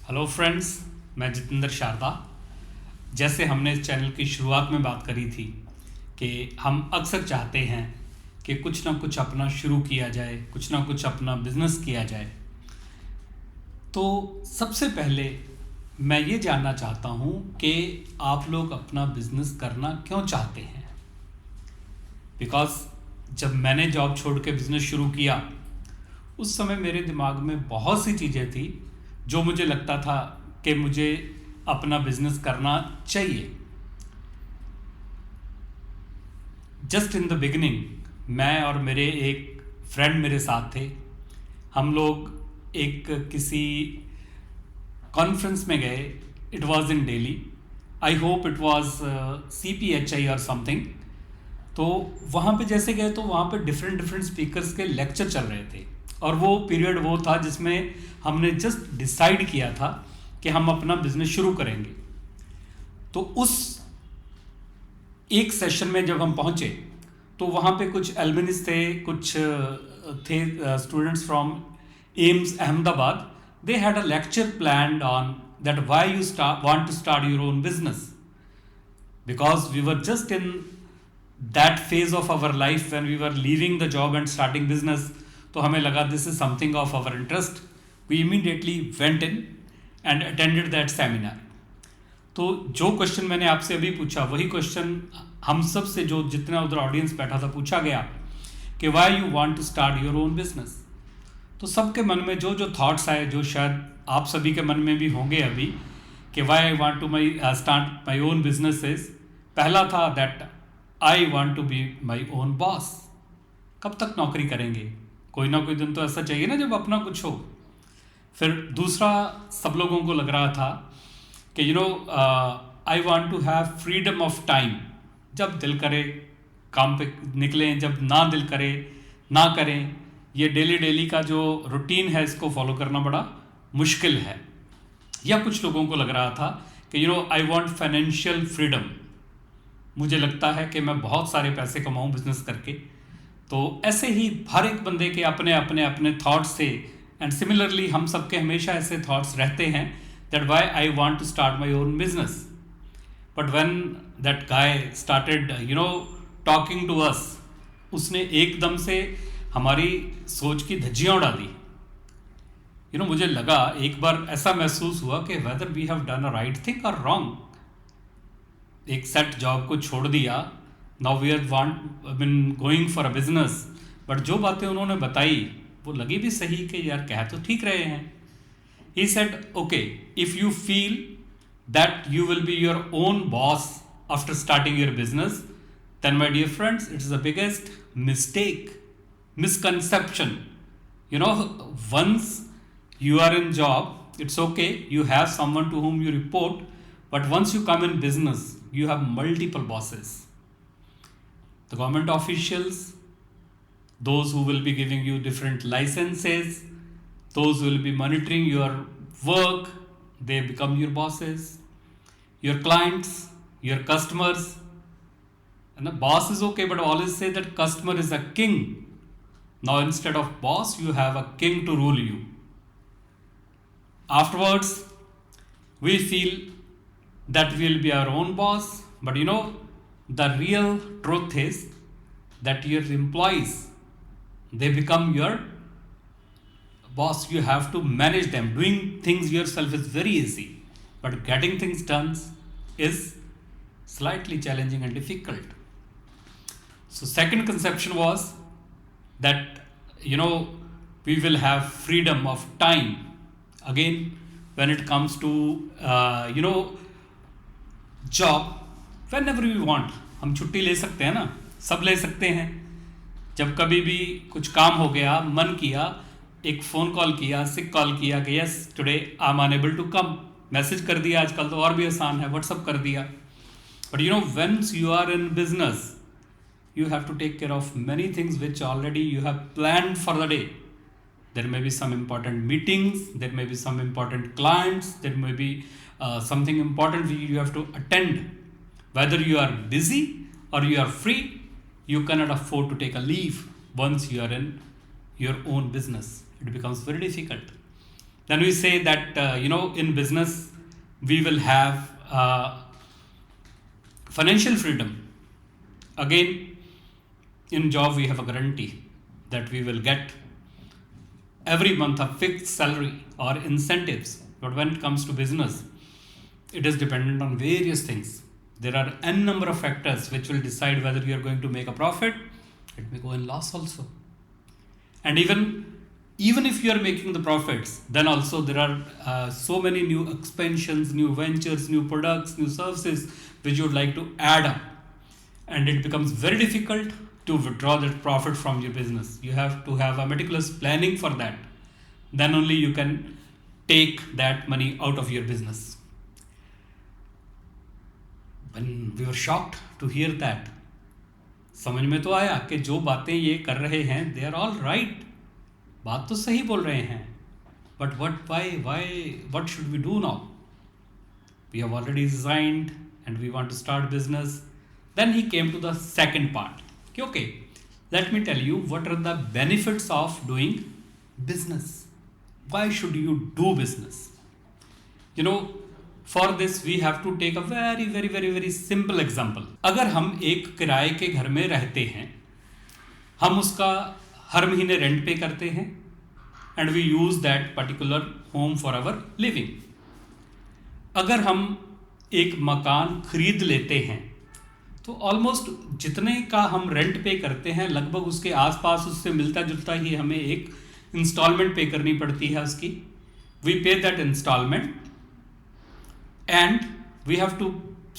Hello friends, मैं जितेंद्र शारदा। जैसे हमने इस चैनल की शुरुआत में बात करी थी कि हम अक्सर चाहते हैं कि कुछ ना कुछ अपना शुरू किया जाए, कुछ ना कुछ अपना बिजनेस किया जाए। तो सबसे पहले मैं ये जानना चाहता हूँ कि आप लोग अपना बिजनेस करना क्यों चाहते हैं। बिकॉज़ जब मैंने जॉब छोड़ के बिज़नेस शुरू किया, उस समय मेरे दिमाग में बहुत सी चीज़ें थी जो मुझे लगता था कि मुझे अपना बिजनेस करना चाहिए। जस्ट इन द बिगिनिंग मैं और मेरे एक फ्रेंड मेरे साथ थे। हम लोग एक किसी कॉन्फ्रेंस में गए। It was in Delhi. I hope it was CPHI और समथिंग। तो वहाँ पे जैसे गए तो वहाँ पे डिफरेंट डिफरेंट स्पीकर्स के लेक्चर चल रहे थे और वो पीरियड वो था जिसमें हमने जस्ट डिसाइड किया था कि हम अपना बिजनेस शुरू करेंगे। तो उस एक सेशन में जब हम पहुंचे तो वहाँ पे कुछ एल्युमिनिस थे, कुछ थे students from AIIMS Ahmedabad. They had a lecture planned on that why you want to start your own business, because we were just in that phase of our life when we were leaving the job and starting business. तो हमें लगा this is something of our interest. We immediately went in and attended that seminar. तो जो question मैंने आपसे अभी पूछा वही क्वेश्चन हम सब से, जो जितना उधर ऑडियंस बैठा था, पूछा गया कि why you want to start your own business. तो सबके मन में जो जो थॉट्स आए, जो शायद आप सभी के मन में भी होंगे अभी, कि why I want to start my own businesses. पहला था that I want to be my own boss. कब तक नौकरी करेंगे, कोई ना कोई दिन तो ऐसा चाहिए ना जब अपना कुछ हो। फिर दूसरा सब लोगों को लग रहा था कि I want to have freedom of time. जब दिल करे काम पे निकलें, जब ना दिल करे ना करें। ये डेली डेली का जो रूटीन है इसको फॉलो करना बड़ा मुश्किल है। या कुछ लोगों को लग रहा था कि आई वांट फाइनेंशियल फ्रीडम। मुझे लगता है कि मैं बहुत सारे पैसे कमाऊं बिजनेस करके। तो ऐसे ही हर एक बंदे के अपने अपने अपने थॉट्स थे। एंड सिमिलरली हम सबके हमेशा ऐसे थॉट्स रहते हैं that why I want to start my own business. But when that guy started talking to us, उसने एकदम से हमारी सोच की धज्जियां उड़ा दी। मुझे लगा, एक बार ऐसा महसूस हुआ कि whether we have done a right thing और रॉन्ग। एक सेट जॉब को छोड़ दिया, now we are going for a business. But जो बातें उन्होंने बताई वो लगी भी सही कि यार कह तो ठीक रहे हैं। He said okay, if you feel that you will be your own boss after starting your business, then my dear friends, it is the biggest misconception. Once you are in job, it's okay, you have someone to whom you report, but once you come in business, you have multiple bosses. The government officials, those who will be giving you different licenses, those who will be monitoring your work, they become your bosses. Your clients, your customers. And the boss is okay, but always say that customer is a king. Now instead of boss, you have a king to rule you. Afterwards, we feel that we will be our own boss. But the real truth is that your employees, they become your boss. You have to manage them. Doing things yourself is very easy, but getting things done is slightly challenging and difficult. So second conception was that we will have freedom of time. Again, when it comes to job, whenever we want, हम छुट्टी ले सकते हैं ना, सब ले सकते हैं। जब कभी भी कुछ काम हो गया, मन किया, एक फ़ोन कॉल किया, सिक कॉल किया कि yes today I am unable to come, message कर दिया। आजकल तो और भी आसान है, व्हाट्सअप कर दिया। But once you are in business, you have to take care of many things which already you have planned for the day. There may be some important meetings, there may be some important clients, there may be something important which you have to attend. Whether you are busy or you are free, you cannot afford to take a leave once you are in your own business. It becomes very difficult. Then we say that, in business, we will have financial freedom. Again, in job, we have a guarantee that we will get every month a fixed salary or incentives. But when it comes to business, it is dependent on various things. There are n number of factors which will decide whether you are going to make a profit. It may go in loss also. And even if you are making the profits, then also there are so many new expansions, new ventures, new products, new services which you would like to add up. And it becomes very difficult to withdraw that profit from your business. You have to have a meticulous planning for that. Then only you can take that money out of your business. When we were shocked to hear that, समझ में तो आया कि जो बातें ये कर रहे हैं, they are all right. बात तो सही बोल रहे हैं. But what should we do now? We have already resigned and we want to start business. Then he came to the second part. Okay, let me tell you what are the benefits of doing business. Why should you do business? For this we have to take a very, very, very, very simple example. अगर हम एक किराए के घर में रहते हैं, हम उसका हर महीने रेंट पे करते हैं, and we use that particular home for our living. अगर हम एक मकान खरीद लेते हैं, तो ऑलमोस्ट जितने का हम रेंट पे करते हैं, लगभग उसके आसपास उससे मिलता जुलता ही हमें एक इंस्टॉलमेंट पे करनी पड़ती है उसकी. We pay that instalment and we have to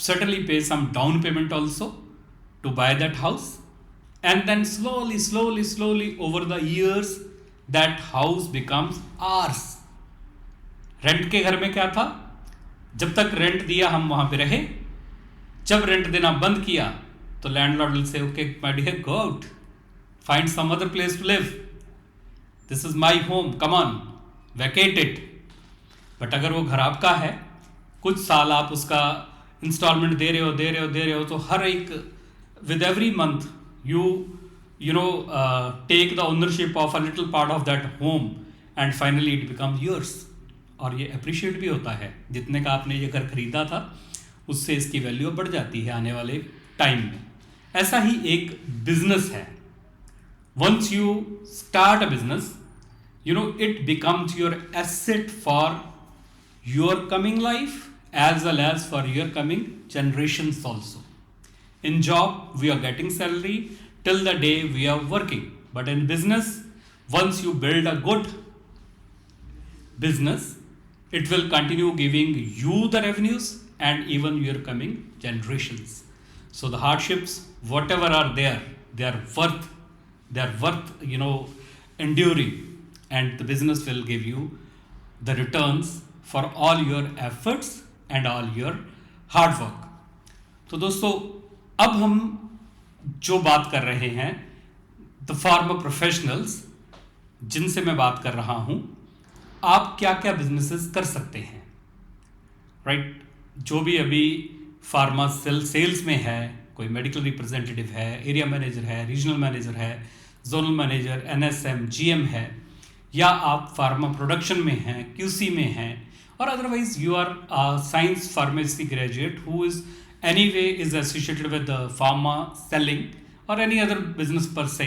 certainly pay some down payment also to buy that house, and then slowly over the years that house becomes ours. Rent के घर में क्या था, जब तक रेंट दिया हम वहां पे रहे, जब रेंट देना बंद किया तो landlord will say okay my dear go out, find some other place to live, this is my home, come on vacate it. But अगर वो घर आपका है, कुछ साल आप उसका इंस्टॉलमेंट दे रहे हो, तो हर एक with every month you take the ownership of a little part of that home and finally it becomes yours. और ये अप्रिशिएट भी होता है, जितने का आपने ये घर खरीदा था उससे इसकी वैल्यू बढ़ जाती है आने वाले टाइम में. ऐसा ही एक बिजनेस है. Once you start a business, it becomes your asset for your coming life as well as for your coming generations also. In job, we are getting salary till the day we are working. But in business, once you build a good business, it will continue giving you the revenues and even your coming generations. So the hardships, whatever are there, they are worth enduring, and the business will give you the returns for all your efforts and all your hard work. तो दोस्तों, अब हम जो बात कर रहे हैं, the pharma professionals जिनसे मैं बात कर रहा हूं, आप क्या क्या बिजनेसेस कर सकते हैं, राइट? जो भी अभी फार्मा सेल्स में है, कोई मेडिकल रिप्रेजेंटेटिव है, एरिया मैनेजर है, रीजनल मैनेजर है, जोनल मैनेजर, एनएसएम, जीएम है, या आप फार्मा प्रोडक्शन में हैं, क्यूसी में हैं, or otherwise you are a science pharmacy graduate who is anyway is associated with the pharma selling or any other business per se.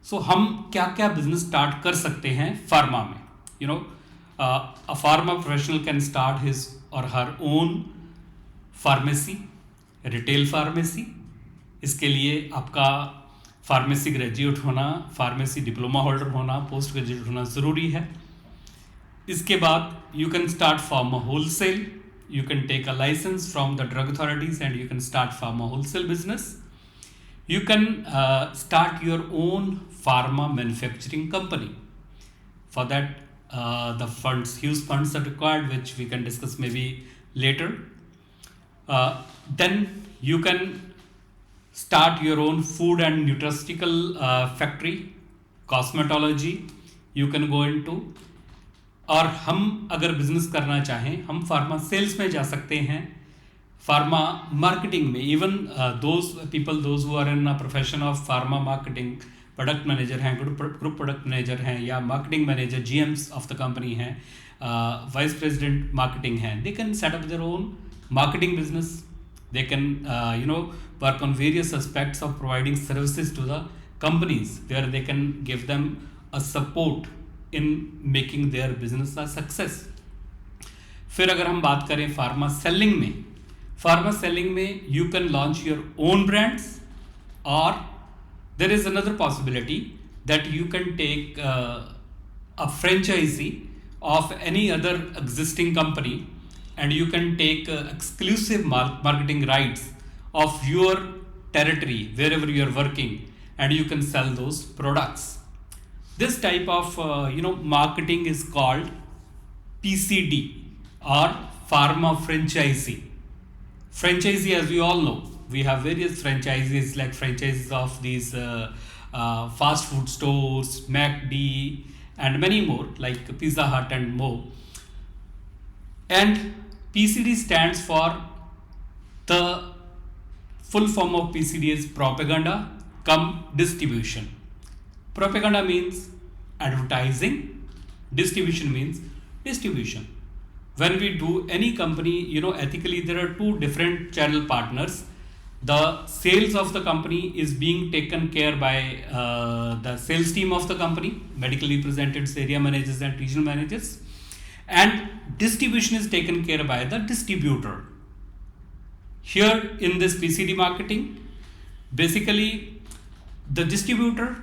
So हम क्या क्या business start कर सकते हैं pharma में? A pharma professional can start his or her own pharmacy, retail pharmacy. इसके लिए आपका फार्मेसी ग्रेजुएट होना, फार्मेसी डिप्लोमा होल्डर होना, पोस्ट ग्रेजुएट होना ज़रूरी है. इसके बाद you can start pharma wholesale. You can take a license from the drug authorities and you can start pharma wholesale business. You can start your own pharma manufacturing company. For that, the huge funds are required, which we can discuss maybe later. Then you can start your own food and nutraceutical factory, cosmetology. You can go into. और हम अगर business करना चाहें, हम pharma sales में जा सकते हैं, फार्मा मार्केटिंग में. Even those who are in a profession of pharma marketing, product manager हैं, ग्रुप प्रोडक्ट मैनेजर हैं, या marketing manager, GMs of the company हैं, vice president marketing हैं, they can set up their own marketing business. They can work on various aspects of providing services to the companies where they can give them a support in making their business a success. फिर अगर हम बात करें pharma selling में you can launch your own brands, or there is another possibility that you can take a franchisee of any other existing company, and you can take exclusive marketing rights of your territory wherever you are working, and you can sell those products. This type of marketing is called PCD, or pharma franchisee. Franchisee, as we all know, we have various franchises, like franchises of these fast food stores, McD, and many more, like Pizza Hut and more. And PCD stands for, the full form of PCD is propaganda cum distribution. Propaganda means advertising, distribution means distribution. When we do any company, ethically there are two different channel partners. The sales of the company is being taken care by the sales team of the company, medical representatives, area managers and regional managers, and distribution is taken care by the distributor. Here in this PCD marketing, basically the distributor,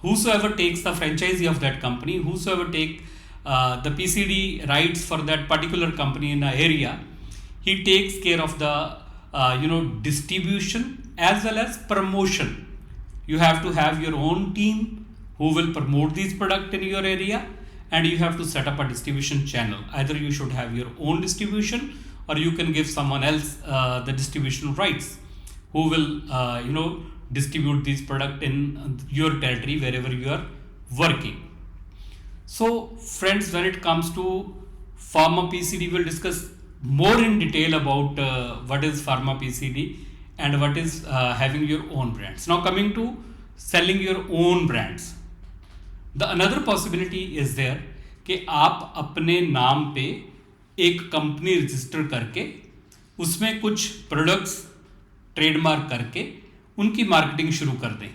whosoever takes the franchisee of that company, whosoever take the PCD rights for that particular company in the area, he takes care of the distribution as well as promotion. You have to have your own team who will promote these products in your area, and you have to set up a distribution channel. Either you should have your own distribution, or you can give someone else the distribution rights, who will distribute these products in your territory wherever you are working. So friends, when it comes to pharma PCD, we'll discuss more in detail about what is pharma PCD and what is having your own brands. Now coming to selling your own brands, the another possibility is there कि आप अपने नाम पे एक company register करके उसमें कुछ products trademark करके उनकी मार्केटिंग शुरू कर दें.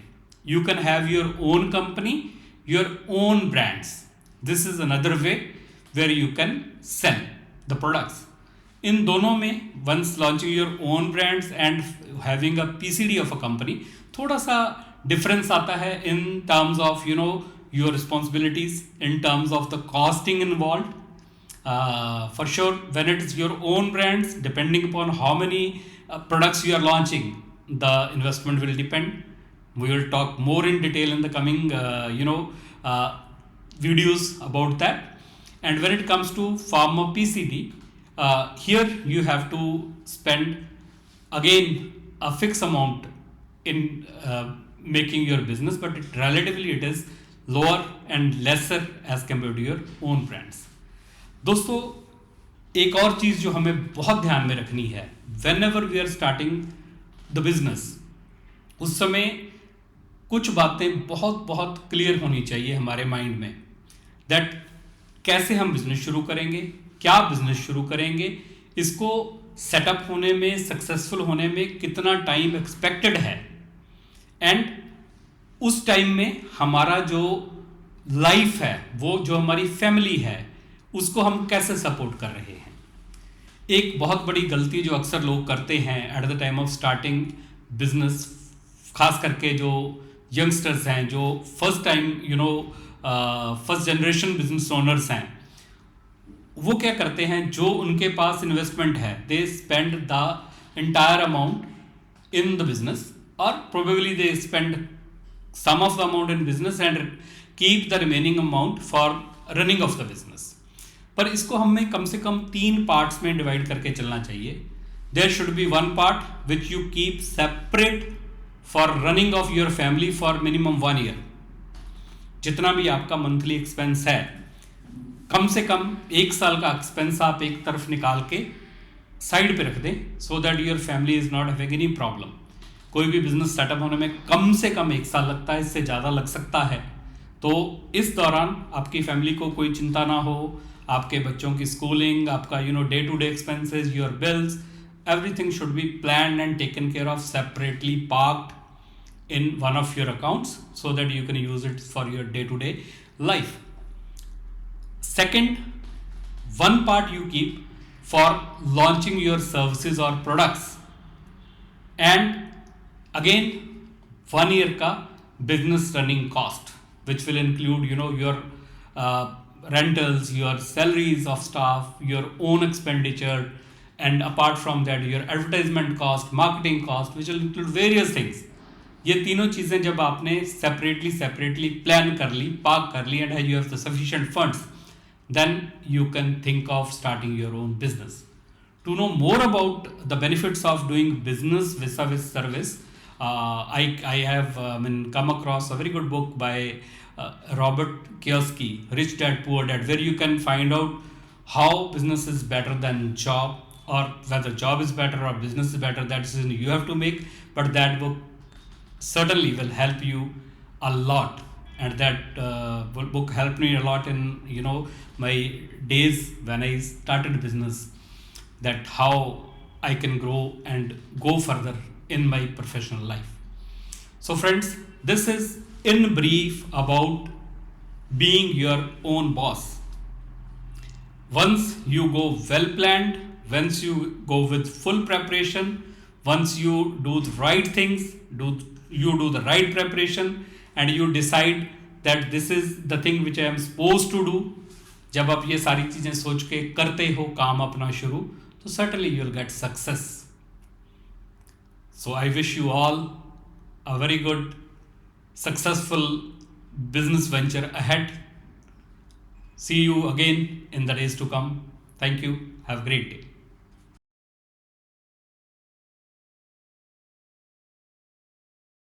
You can have your own company, your own brands. This is another way where you can sell the products. इन दोनों में once launching your own brands and having a PCD of a company, थोड़ा सा difference आता है in terms of your responsibilities, in terms of the costing involved. For sure, when it is your own brands, depending upon how many products you are launching, the investment will depend. We will talk more in detail in the coming videos about that. And when it comes to pharma PCD, here you have to spend again a fixed amount in making your business, but relatively it is lower and lesser as compared to your own brands. दोस्तों, एक और चीज़ जो हमें बहुत ध्यान में रखनी है, whenever we are starting the business, उस समय कुछ बातें बहुत बहुत क्लियर होनी चाहिए हमारे माइंड में, that कैसे हम बिजनेस शुरू करेंगे, क्या बिजनेस शुरू करेंगे, इसको सेटअप होने में, सक्सेसफुल होने में कितना टाइम एक्सपेक्टेड है, एंड उस टाइम में हमारा जो लाइफ है, वो जो हमारी फैमिली है, उसको हम कैसे सपोर्ट कर रहे हैं. एक बहुत बड़ी गलती जो अक्सर लोग करते हैं at the time of starting business, खास करके जो यंगस्टर्स हैं, जो first time first generation business owners हैं, वो क्या करते हैं, जो उनके पास इन्वेस्टमेंट है, they spend the entire amount in the business, और probably they spend some of the amount in business and keep the remaining amount for running of the business. पर इसको हमें कम से कम 3 पार्ट्स में डिवाइड करके चलना चाहिए. There should be one part which you keep separate for running of your family for minimum 1 year. जितना भी आपका मंथली एक्सपेंस है, कम से कम 1 साल का एक्सपेंस आप एक तरफ निकाल के साइड पे रख दें, so that your family is not having any problem. कोई भी बिजनेस सेटअप होने में कम से कम 1 साल लगता है, इससे ज़्यादा लग सकता है. तो इस दौरान आपकी फैमिली को कोई चिंता ना हो, आपके बच्चों की स्कूलिंग, आपका day to day expenses, your bills, everything should be planned and taken care of separately, parked in one of your accounts so that you can use it for your day to day life. Second, one part you keep for launching your services or products, and again 1 year ka business running cost, which will include your uh, rentals, your salaries of staff, your own expenditure, and apart from that your advertisement cost, marketing cost, which will include various things. ये तीनों चीज़ें जब आपने separately plan कर ली, park कर ली, and you have the sufficient funds, then you can think of starting your own business. To know more about the benefits of doing business vis-a-vis service, I have come across a very good book by Robert Kiyosaki, Rich Dad Poor Dad, where you can find out how business is better than job, or whether job is better or business is better. That decision you have to make, but that book certainly will help you a lot, and that book helped me a lot in my days when I started business, that how I can grow and go further in my professional life. So friends, this is in brief about being your own boss. Once you go well planned, once you go with full preparation, once you do the right things, you do the right preparation, and you decide that this is the thing which I am supposed to do, जब आप ये सारी चीज़ें सोच के करते हो काम अपना शुरू, तो certainly you will get success. So I wish you all a very good, successful business venture ahead. See you again in the days to come. Thank you. Have a great day.